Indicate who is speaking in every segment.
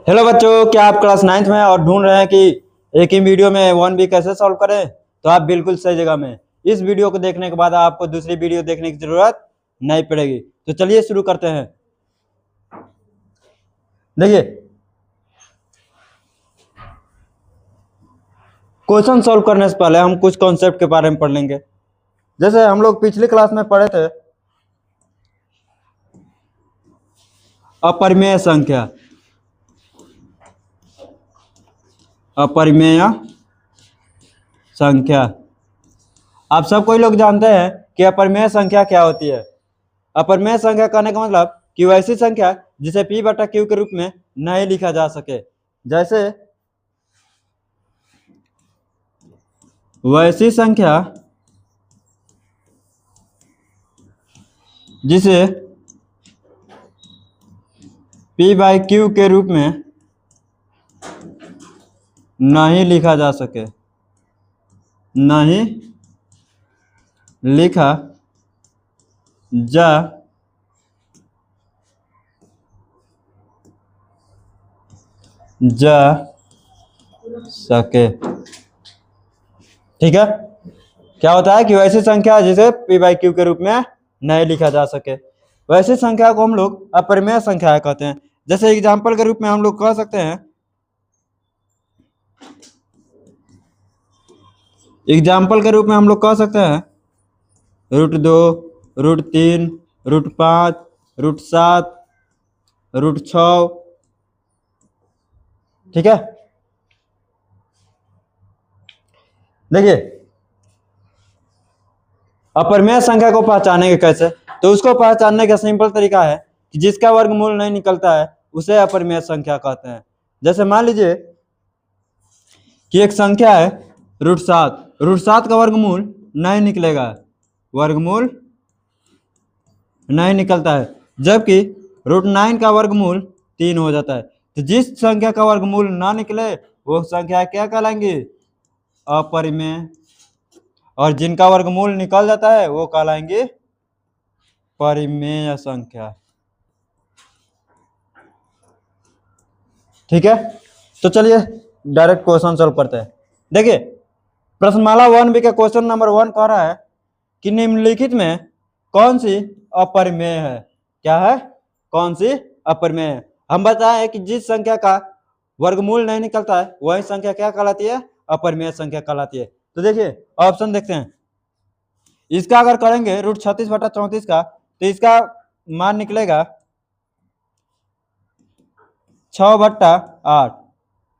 Speaker 1: Hello बच्चों, क्या आप क्लास 9th में और ढूंढ रहे हैं कि एक ही वीडियो में 1B कैसे सॉल्व करें? तो आप बिल्कुल सही जगह में। इस वीडियो को देखने के बाद आपको दूसरी वीडियो देखने की जरूरत नहीं पड़ेगी। तो चलिए शुरू करते हैं। देखिए, क्वेश्चन सॉल्व करने से पहले हम कुछ कॉन्सेप्ट के बारे में पढ़ लेंगे। जैसे हम लोग पिछली क्लास में पढ़े थे अपरिमेय संख्या। अपरिमेय संख्या आप सब कोई लोग जानते हैं कि अपरिमेय संख्या क्या होती है। अपरिमेय संख्या कहने का मतलब कि वैसी संख्या जिसे P बटा Q के रूप में नहीं लिखा जा सके। जैसे वैसी संख्या जिसे P बाई Q के रूप में नहीं लिखा जा सके, नहीं लिखा जा सके। ठीक है, क्या होता है कि वैसी संख्या जिसे P बाई Q के रूप में नहीं लिखा जा सके, वैसी संख्या को हम लोग अपरिमेय संख्या कहते हैं। जैसे एग्जाम्पल के रूप में हम लोग कह सकते हैं, एग्जाम्पल के रूप में हम लोग कह सकते हैं √2, √3, √5, √7, √6। ठीक है, देखिए अपरिमेय संख्या को पहचानेंगे कैसे? तो उसको पहचानने का सिंपल तरीका है कि जिसका वर्गमूल नहीं निकलता है उसे अपरिमेय संख्या कहते हैं। जैसे मान लीजिए कि एक संख्या है √7, √7 का वर्गमूल नहीं निकलेगा, वर्गमूल नहीं निकलता है, जबकि √9 का वर्गमूल 3 हो जाता है। तो जिस संख्या का वर्गमूल ना निकले वो संख्या क्या कहलाएंगी? अपरिमेय। और जिनका वर्गमूल निकल जाता है वो कहलाएंगे परिमेय संख्या। ठीक है, तो चलिए डायरेक्ट क्वेश्चन सॉल्व करते हैं। देखिए, प्रश्नमाला 1B का क्वेश्चन नंबर 1 कह रहा है कि निम्नलिखित में कौन सी अपरिमेय है? क्या है? कौन सी अपरिमेय है? हम बताएं कि जिस संख्या का वर्गमूल नहीं निकलता है वही संख्या क्या कहलाती है? अपरिमेय संख्या कहलाती है। तो देखिए ऑप्शन देखते हैं। इसका अगर करेंगे √36 बटा 34 का, तो इसका मान निकलेगा 6/8,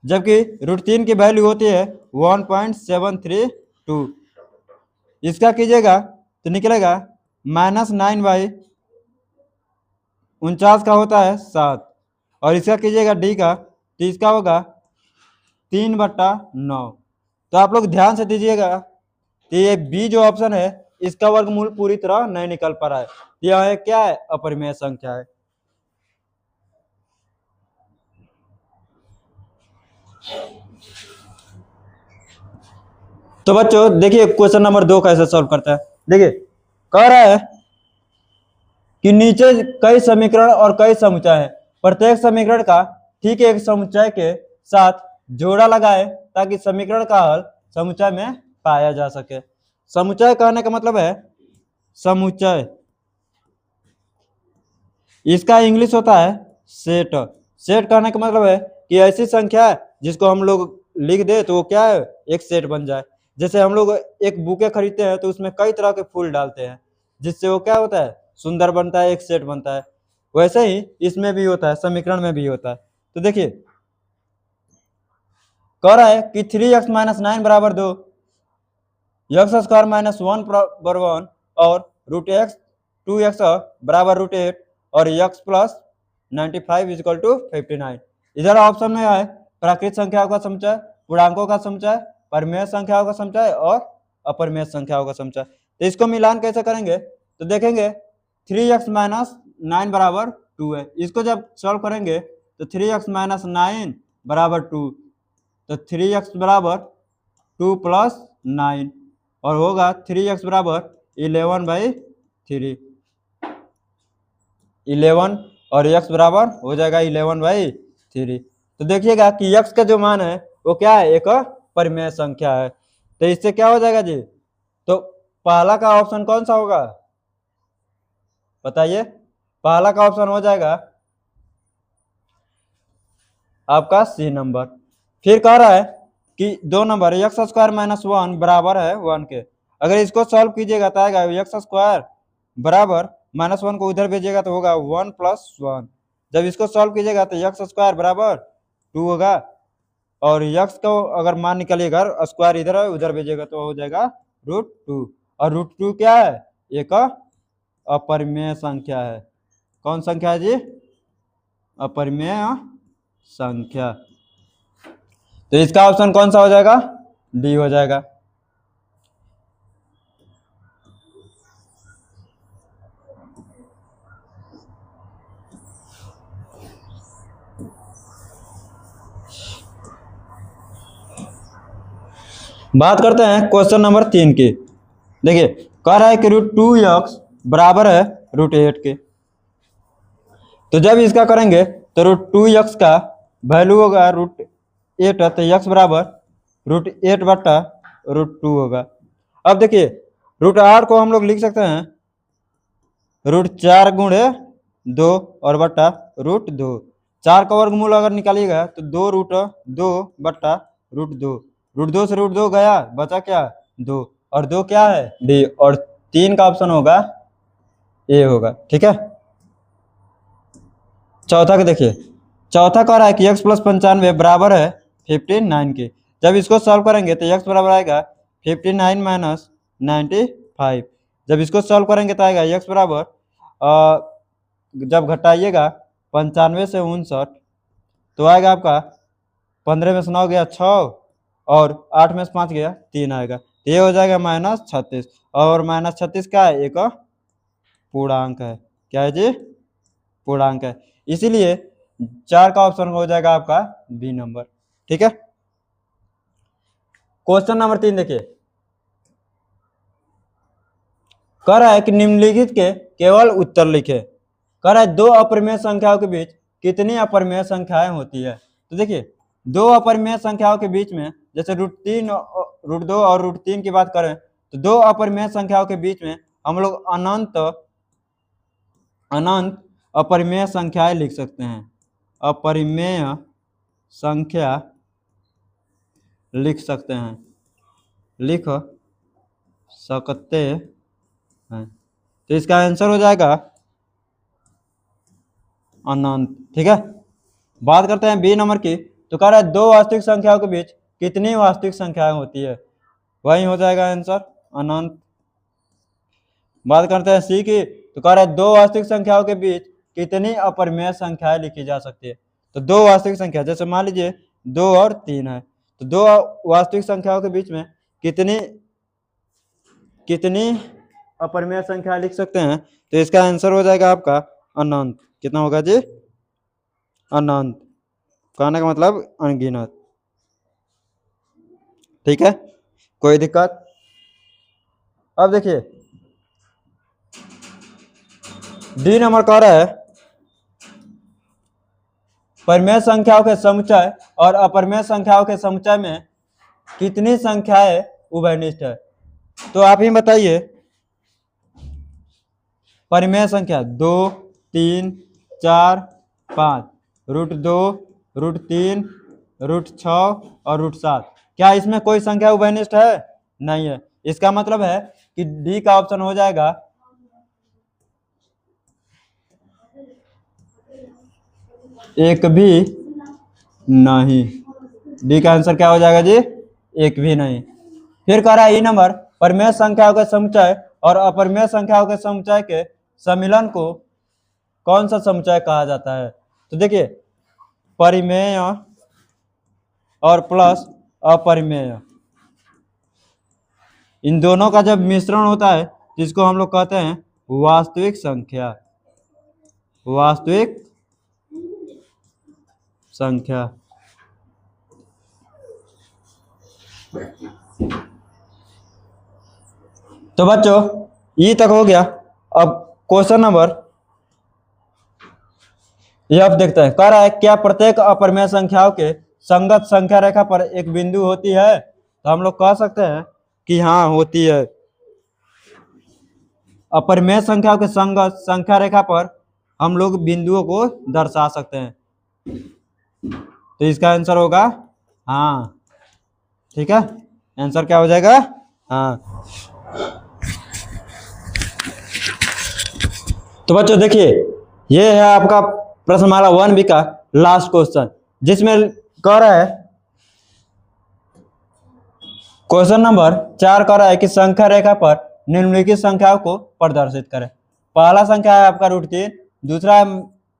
Speaker 1: जबकि √3 की वैल्यू होती है 1.732। इसका कीजिएगा तो निकलेगा -9/49 का होता है 7। और इसका कीजिएगा डी का, तो इसका होगा 3/9। तो आप लोग ध्यान से दीजिएगा, तो ये बी जो ऑप्शन है इसका वर्गमूल पूरी तरह नहीं निकल पा रहा है। यह क्या है? अपरिमेय संख्या है। तो बच्चों देखिए क्वेश्चन नंबर 2 कैसे सॉल्व करता है। देखिए कह रहा है कि नीचे कई समीकरण और कई समुच्चय है, प्रत्येक समीकरण का ठीक एक समुच्चय के साथ जोड़ा लगाए ताकि समीकरण का हल समुच्चय में पाया जा सके। समुच्चय कहने का मतलब है समुच्चय, इसका इंग्लिश होता है सेट। सेट कहने का मतलब है कि ऐसी संख्या है जिसको हम लोग लिख दे तो वो क्या है? एक सेट बन जाए। जैसे हम लोग एक बुके खरीदते हैं तो उसमें कई तरह के फूल डालते हैं, जिससे वो क्या होता है? सुंदर बनता है, एक सेट बनता है। वैसे ही इसमें भी होता है, समीकरण में भी होता है। तो देखिए कह रहा है कि 3x - 9 बराबर 2, x² - 1 बराबर 1 और √x 2x बराबर √8 और x + 95 = 59। इधर ऑप्शन में है प्राकृत संख्याओं का समुच्चय, पूर्णांकों का समुच्चय, परिमेय संख्याओं का समुच्चय और अपरिमेय संख्याओं का समुच्चय। तो इसको मिलान कैसे करेंगे? तो देखेंगे 3x - 9 बराबर 2 है। इसको जब सॉल्व करेंगे तो 3x - 9 बराबर 2, तो 3x बराबर 2 + 9 और होगा 3x बराबर 11/3, 11 और x बराबर हो जाएगा 11/3। तो देखिएगा कि x का जो मान है वो क्या है, एक परिमेय संख्या है। तो इससे क्या हो जाएगा जी, तो पहला का ऑप्शन कौन सा होगा बताइए, पहला का ऑप्शन हो जाएगा आपका सी नंबर। फिर कह रहा है कि 2 नंबर एक्स स्क्वायर माइनस 1 बराबर है 1 के। अगर इसको सॉल्व कीजिएगा तो आएगा एक्स स्क्वायर बराबर -1 को उधर भेजिएगा तो होगा 1 + 1। जब इसको सॉल्व कीजिएगा तो एक्स स्क्वायर बराबर 2 होगा, और यक्स को अगर मान निकालिएगा स्क्वायर इधर है उधर भेजिएगा तो हो जाएगा √2। और √2 क्या है, एक अपरिमेय संख्या है। कौन संख्या है जी, अपरिमेय संख्या। तो इसका ऑप्शन कौन सा हो जाएगा, डी हो जाएगा। बात करते हैं क्वेश्चन नंबर 3 की। देखिए कह रहा है कि √2x बराबर है √8 के। तो जब इसका करेंगे तो √2x का वैल्यू होगा √8 है, तो x बराबर √8 बटा √2 होगा। अब देखिए √8 को हम लोग लिख सकते हैं √4 गुणे 2 और बटा √2। 4 का वर्गमूल अगर निकालिएगा तो 2√2 बटा √2। √2 से √2 गया, बचा क्या 2, और 2 क्या है डी, और 3 का ऑप्शन होगा ए होगा। ठीक है, चौथा को देखिए, चौथा कह रहा है कि x + 95 बराबर है 59 के। जब इसको सॉल्व करेंगे तो x बराबर आएगा 59 - 95। जब इसको सॉल्व करेंगे तो आएगा x बराबर जब घटाइएगा 95 से 59 तो आएगा आपका 15 में से 9 गया 6 और 8 में से 5 गया 3 आएगा, तो ये हो जाएगा -36। और -36 क्या है, एक पूर्णांक है। क्या है जी, पूर्णांक है, इसीलिए 4 का ऑप्शन हो जाएगा आपका बी नंबर। ठीक है, क्वेश्चन नंबर 3 देखिए, कह रहा है कि निम्नलिखित के केवल उत्तर लिखे। कह रहा है 2 अपरिमेय संख्याओं के बीच कितनी अपरिमेय संख्याएं होती है। तो देखिए 2 अपरिमेय संख्याओं के बीच में, जैसे √3 √2 और √3 की बात करें तो 2 अपरिमेय संख्याओं के बीच में हम लोग अनंत अपरिमेय संख्याएं लिख सकते हैं। अपरिमेय संख्या लिख सकते हैं, लिख सकते हैं। तो इसका आंसर हो जाएगा अनंत। ठीक है, बात करते हैं बी नंबर की। तो कह रहा है 2 वास्तविक संख्याओं के बीच कितनी वास्तविक संख्याएं होती है, वही हो जाएगा आंसर अनंत। बात करते हैं सी की। तो कह रहा है 2 वास्तविक संख्याओं के बीच कितनी अपरिमेय संख्याएं लिखी जा सकती है। तो 2 वास्तविक संख्या, जैसे मान लीजिए 2 और 3 है, तो 2 वास्तविक संख्याओं के बीच में कितनी अपरिमेय संख्या लिख सकते हैं। तो इसका आंसर हो जाएगा आपका अनंत। कितना होगा जी, अनंत, कहने का मतलब अनगिनत। ठीक है, कोई दिक्कत। अब देखिए डी नंबर कह रहा है परिमेय संख्याओं के समुच्चय और अपरिमेय संख्याओं के समुच्चय में कितनी संख्याएं उभयनिष्ठ है। तो आप ही बताइए, परिमेय संख्या 2 3 4 5, √2 √3 √6 और √7, क्या इसमें कोई संख्या उभयनिष्ठ है, नहीं है। इसका मतलब है कि डी का ऑप्शन हो जाएगा एक भी नहीं। डी का आंसर क्या हो जाएगा जी, एक भी नहीं। फिर कह रहा है ई नंबर परिमेय संख्याओं के समुच्चय और अपरिमेय संख्याओं के समुच्चय के सम्मिलन को कौन सा समुच्चय कहा जाता है। तो देखिए परिमेय और प्लस अपरिमेय, इन दोनों का जब मिश्रण होता है जिसको हम लोग कहते हैं वास्तविक संख्या। वास्तविक संख्या। तो बच्चों ये तक हो गया। अब क्वेश्चन नंबर ये अब देखते हैं, कह रहा है क्या प्रत्येक अपरिमेय संख्याओं के संगत संख्या रेखा पर एक बिंदु होती है? तो हम लोग कह सकते हैं कि हाँ होती है। अपरिमेय संख्याओं के संगत संख्या रेखा पर हम लोग बिंदुओं को दर्शा सकते हैं, तो इसका आंसर होगा हाँ। ठीक है, आंसर क्या हो जाएगा? हाँ। तो बच्चों देखिए, ये है आपका प्रश्नमाला 1B का लास्ट क्वेश्चन, जिसमें कह रहा है क्वेश्चन नंबर 4 कह रहा है कि संख्या रेखा पर निम्नलिखित संख्याओं को प्रदर्शित करें। पहला संख्या है आपका √3, दूसरा है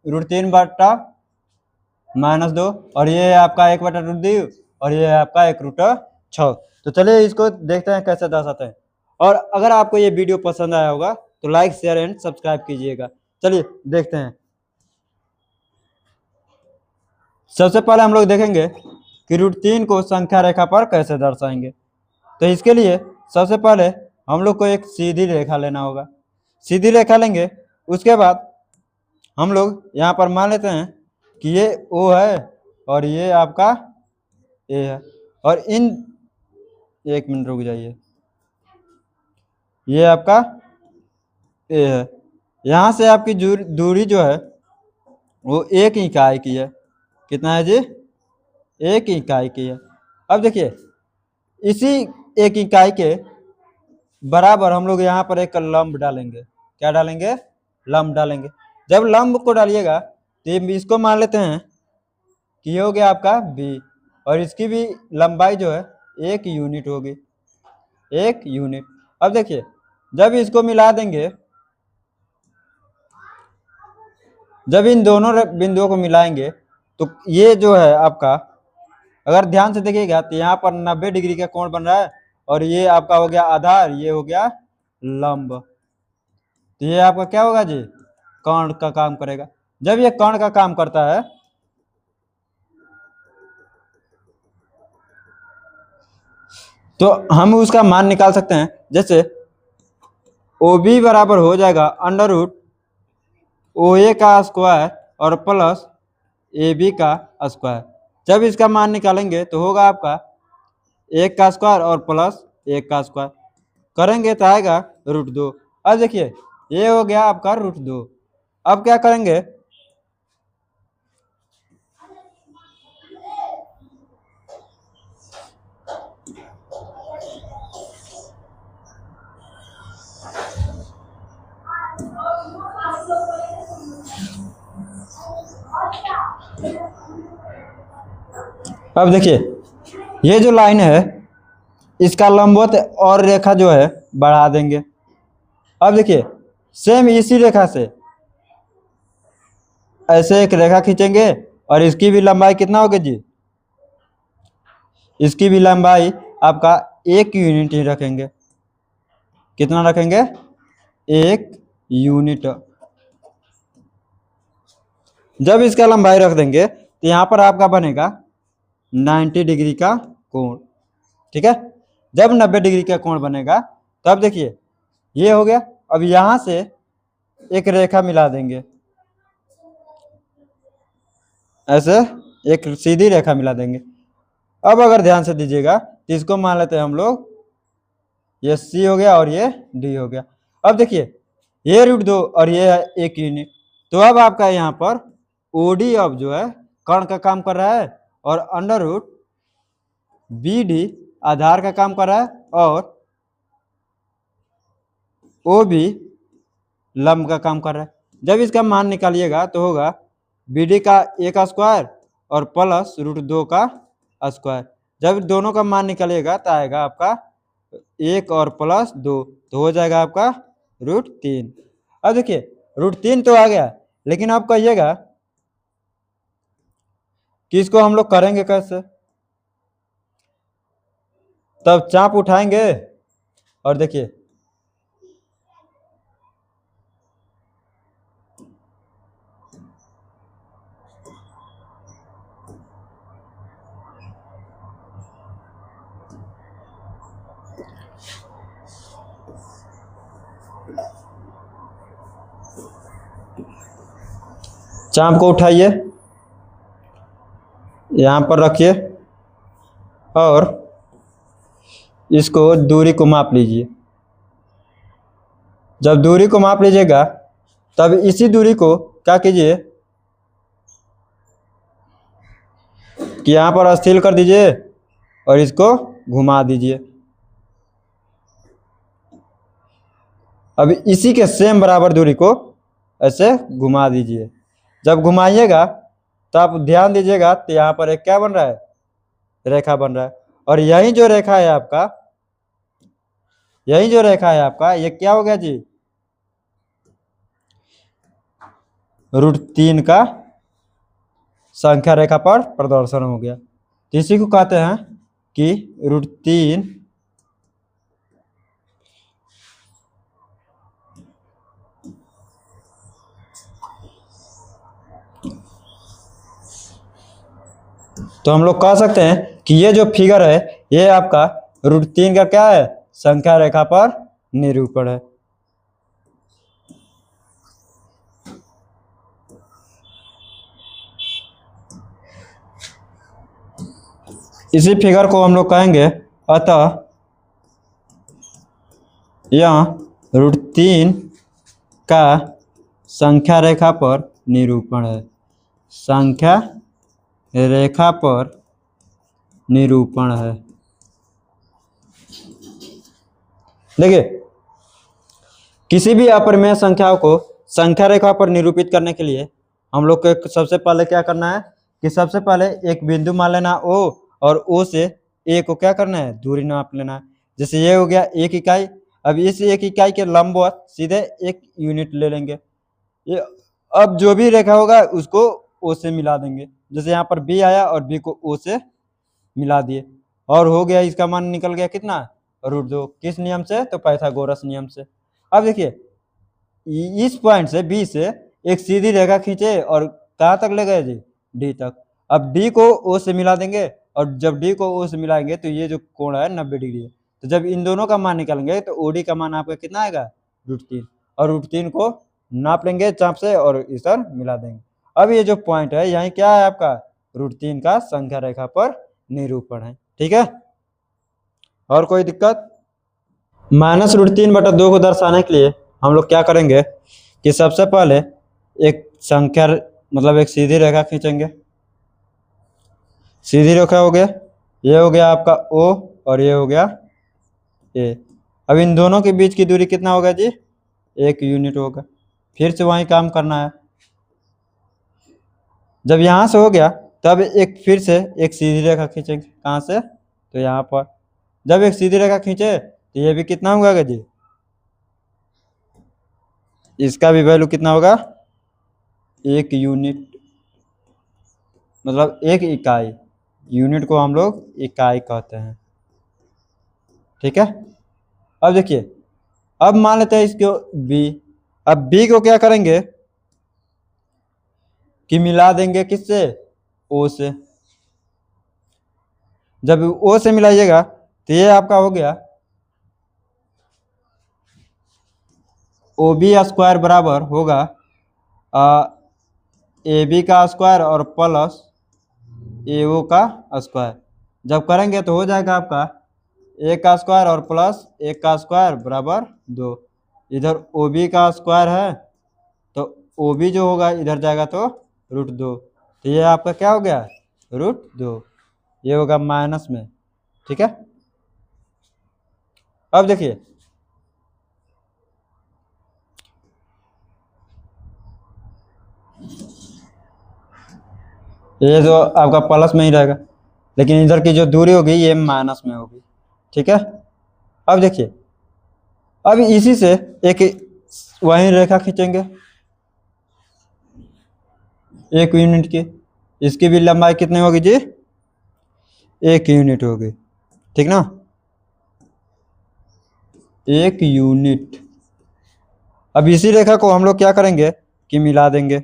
Speaker 1: √3/-2, और ये है आपका 1/√2, और ये है आपका 1√6। तो चलिए इसको देखते हैं कैसे दर्शाते हैं। और अगर आपको ये वीडियो पसंद आया होगा तो लाइक शेयर एंड सब्सक्राइब कीजिएगा। चलिए देखते हैं। सबसे पहले हम लोग देखेंगे कि √3 को संख्या रेखा पर कैसे दर्शाएंगे। तो इसके लिए सबसे पहले हम लोग को एक सीधी रेखा लेना होगा। सीधी रेखा लेंगे, उसके बाद हम लोग यहाँ पर मान लेते हैं कि ये O है और ये आपका A है, और इन, एक मिनट रुक जाइए, ये आपका A है। यहाँ से आपकी दूरी जो है वो 1 इकाई की है। कितना है जी? 1 इकाई की है। अब देखिए, इसी 1 इकाई के बराबर हम लोग यहाँ पर एक लंब डालेंगे। क्या डालेंगे? लंब डालेंगे। जब लंब को डालिएगा तो इसको मान लेते हैं कि ये हो गया आपका B, और इसकी भी लंबाई जो है 1 यूनिट होगी, 1 यूनिट। अब देखिए, जब इसको मिला देंगे, जब इन दोनों बिंदुओं को मिलाएंगे तो ये जो है आपका, अगर ध्यान से देखिएगा तो यहाँ पर 90 डिग्री का कोण बन रहा है, और ये आपका हो गया आधार, ये हो गया लंब। तो ये आपका क्या होगा जी? कर्ण का काम करेगा। जब ये कर्ण का काम करता है तो हम उसका मान निकाल सकते हैं। जैसे OB बराबर हो जाएगा √OA का स्क्वायर और प्लस AB का स्क्वायर। जब इसका मान निकालेंगे तो होगा आपका 1 का स्क्वायर और प्लस 1 का स्क्वायर, करेंगे तो आएगा √2। अब देखिए, ये हो गया आपका √2। अब क्या करेंगे, अब देखिए ये जो लाइन है इसका लंबवत और रेखा जो है बढ़ा देंगे। अब देखिए, सेम इसी रेखा से ऐसे एक रेखा खींचेंगे, और इसकी भी लंबाई कितना होगी जी? इसकी भी लंबाई आपका 1 यूनिट ही रखेंगे। कितना रखेंगे? 1 यूनिट। जब इसका लंबाई रख देंगे तो यहाँ पर आपका बनेगा 90 डिग्री का कोण। ठीक है, जब 90 डिग्री का कोण बनेगा तब देखिए ये हो गया। अब यहाँ से एक रेखा मिला देंगे, ऐसे एक सीधी रेखा मिला देंगे। अब अगर ध्यान से दीजिएगा तो इसको मान लेते हैं हम लोग, ये C हो गया और ये D हो गया। अब देखिए, ये √2 और ये है 1 यूनिट। तो अब आपका यहाँ पर OD अब जो है कर्ण का काम कर रहा है, और √BD आधार का काम कर रहा है, और OB लंब का काम कर रहा है। जब इसका मान निकालिएगा तो होगा BD का 1 स्क्वायर और प्लस √2 का स्क्वायर। जब दोनों का मान निकालिएगा तो आएगा आपका 1 और प्लस 2, तो हो जाएगा आपका √3। अब देखिए √3 तो आ गया, लेकिन आप कहिएगा कि इसको हम लोग करेंगे कैसे? तब चाप उठाएंगे और देखिए चाप को उठाइए, यहाँ पर रखिए और इसको दूरी को माप लीजिए। जब दूरी को माप लीजिएगा तब इसी दूरी को क्या कीजिए कि यहाँ पर स्थिर कर दीजिए और इसको घुमा दीजिए। अब इसी के सेम बराबर दूरी को ऐसे घुमा दीजिए। जब घुमाइएगा तो आप ध्यान दीजिएगा तो यहाँ पर एक क्या बन रहा है, रेखा बन रहा है। और यही जो रेखा है आपका, यही जो रेखा है आपका, ये क्या हो गया जी, √3 का संख्या रेखा पर प्रदर्शन हो गया। तो इसी को कहते हैं कि √3 तो हम लोग कह सकते हैं कि ये जो फिगर है ये आपका √3 का क्या है, संख्या रेखा पर निरूपण है। इसी फिगर को हम लोग कहेंगे अतः यह √3 का संख्या रेखा पर निरूपण है। संख्या रेखा पर निरूपण है। देखिए, किसी भी अपरिमेय संख्याओं को संख्या रेखा पर निरूपित करने के लिए हम लोग को सबसे पहले क्या करना है कि सबसे पहले एक बिंदु मान लेना O और O से A को क्या करना है, दूरी नाप लेना है। जैसे ये हो गया 1 इकाई। अब इस 1 इकाई के लंबवत सीधे 1 यूनिट ले लेंगे। ये अब जो भी रेखा होगा उसको O से मिला देंगे। जैसे यहाँ पर B आया और B को O से मिला दिए और हो गया, इसका मान निकल गया कितना, √2। किस नियम से, तो पाइथागोरस नियम से। अब देखिए, इस पॉइंट से B से एक सीधी रेखा खींचे और कहाँ तक ले गए जी, D तक। अब D को O से मिला देंगे और जब D को O से मिलाएंगे तो ये जो कोण है 90 डिग्री है। तो जब इन दोनों का मान निकालेंगे तो OD का मान आपका कितना आएगा, √3। और √3 को नाप लेंगे चाप से और इस पर मिला देंगे। अब ये जो पॉइंट है यही क्या है आपका, √3 का संख्या रेखा पर निरूपण है। ठीक है, और कोई दिक्कत? -√3/2 को दर्शाने के लिए हम लोग क्या करेंगे कि सबसे पहले एक संख्या मतलब एक सीधी रेखा खींचेंगे। सीधी रेखा हो गया, ये हो गया आपका O और ये हो गया A। अब इन दोनों के बीच की दूरी कितना होगा जी, 1 यूनिट होगा। फिर से वही काम करना है। जब यहाँ से हो गया तब एक फिर से एक सीधी रेखा खींचेंगे। कहाँ से, तो यहाँ पर। जब एक सीधी रेखा खींचे तो ये भी कितना होगा जी, इसका भी वैल्यू कितना होगा, 1 यूनिट, मतलब 1 इकाई। यूनिट को हम लोग इकाई कहते हैं। ठीक है, अब देखिए, अब मान लेते हैं इसको B। अब B को क्या करेंगे कि मिला देंगे किससे, O से। जब O से मिलाइएगा तो ये आपका हो गया OB² बराबर होगा AB का स्क्वायर और प्लस AO का स्क्वायर। जब करेंगे तो हो जाएगा आपका A का स्क्वायर और प्लस A का स्क्वायर बराबर 2। इधर OB का स्क्वायर है तो OB जो होगा इधर जाएगा तो √2। तो ये आपका क्या हो गया, √2। ये होगा माइनस में। ठीक है, अब देखिए, ये जो आपका प्लस में ही रहेगा लेकिन इधर की जो दूरी होगी ये माइनस में होगी। ठीक है, अब देखिए, अब इसी से एक वही रेखा खींचेंगे 1 यूनिट की। इसकी भी लंबाई कितनी होगी जी, 1 यूनिट होगी। ठीक ना, 1 यूनिट। अब इसी रेखा को हम लोग क्या करेंगे कि मिला देंगे।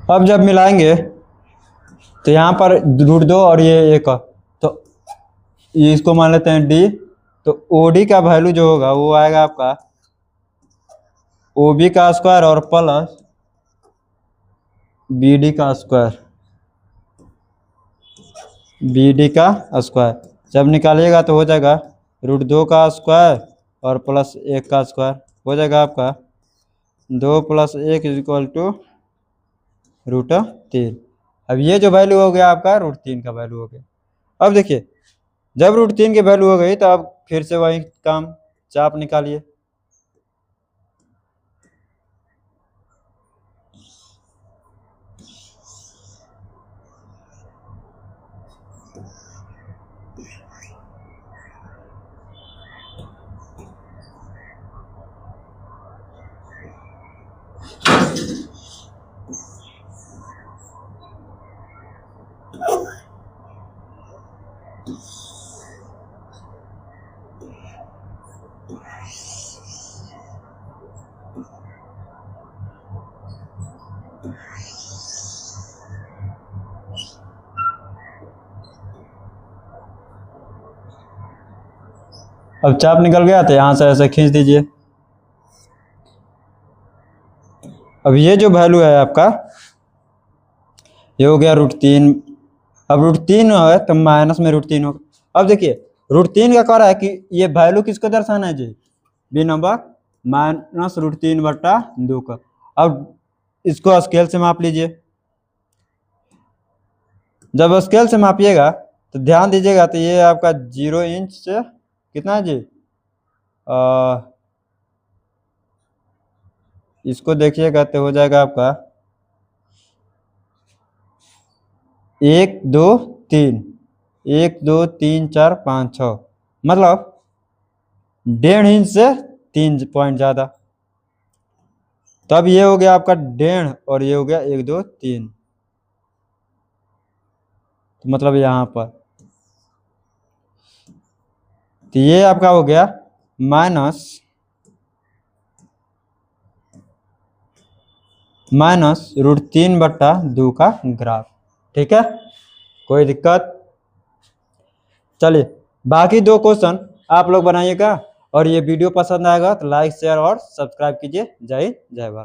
Speaker 1: अब जब मिलाएंगे तो यहाँ पर √2 और ये 1, तो ये इसको मान लेते हैं डी। तो OD का वैल्यू जो होगा वो आएगा आपका OB का स्क्वायर और प्लस BD का स्क्वायर, BD का स्क्वायर जब निकालिएगा तो हो जाएगा √2 का स्क्वायर और प्लस 1 का स्क्वायर, हो जाएगा आपका 2 + 1 = √3। अब ये जो वैल्यू हो गया आपका √3 का वैल्यू हो गया। अब देखिए जब √3 की वैल्यू हो गई तो अब फिर से वही काम, चाप निकालिए। अब चाप निकल गया तो यहाँ से ऐसे खींच दीजिए। अब ये जो वैल्यू है आपका ये हो गया √3। अब √3 है तो माइनस में √3 होगा। अब देखिए √3 का कह रहा है कि ये वैल्यू किसको दर्शाना है जी, बी नंबर -√3/2 का। अब इसको स्केल से माप लीजिए। जब स्केल से मापिएगा तो ध्यान दीजिएगा तो ये आपका 0 इंच से कितना है जी, इसको देखिएगा तो हो जाएगा आपका 1 2 3, 1 2 3 4 5 6, मतलब 1.5 इंच से 3 पॉइंट ज़्यादा। तब ये हो गया आपका 1.5 और ये हो गया 1 2 3, तो मतलब यहाँ पर तो ये आपका हो गया -√3/2 का ग्राफ। ठीक है, कोई दिक्कत? चलिए बाकी 2 क्वेश्चन आप लोग बनाइएगा और ये वीडियो पसंद आएगा तो लाइक शेयर और सब्सक्राइब कीजिए। जय हिंद जय भारत।